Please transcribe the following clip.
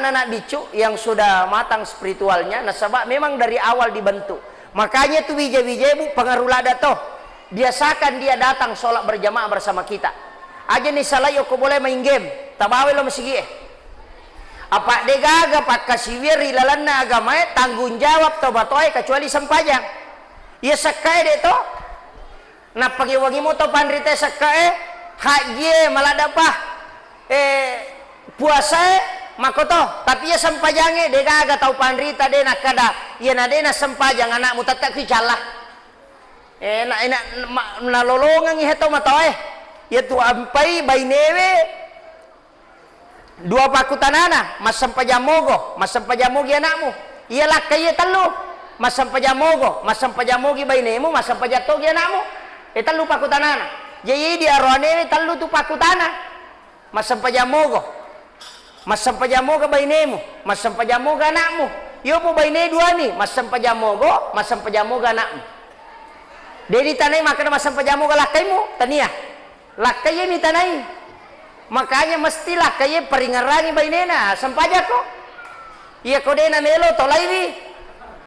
anak bicu yang sudah matang spiritualnya, nasabah memang dari awal dibentuk. Makanya tuh wije-wije bu pengaruh lada toh biasakan dia datang sholat berjamaah bersama kita. Aja nih salah yo boleh main game, tabawe lo masih apa degaga pak kasihwir ilalanna agama tanggung jawab toh batoy kecuali sempajang. Ya sakai de toh. Nah pagi wangi mo to pandrite sakai haji malada pah puasa makoto tapi ya sempajange de gaga tau pandrita de nakada ya na de na sempajang anakmu tatak kicalah enak nalolongan iheto matoe ya tu ampai bainewe dua pakutanana mas sempajamogi anakmu iyalah kaya telu mas sempajamogi bainemu mas sempajatogi anakmu telu pakutanana jadi di arwane telu tu pakutana mas sempajamoga bainemu mas sempajamoga anakmu yo po baine dua nih mas sempajamoga anakmu dedi tanai makanya mas sempajamoga lakaimu tania lakai ni tanai makanya mestilah kayak peringarangi bainena sempajako iya kodena melo tolaiwi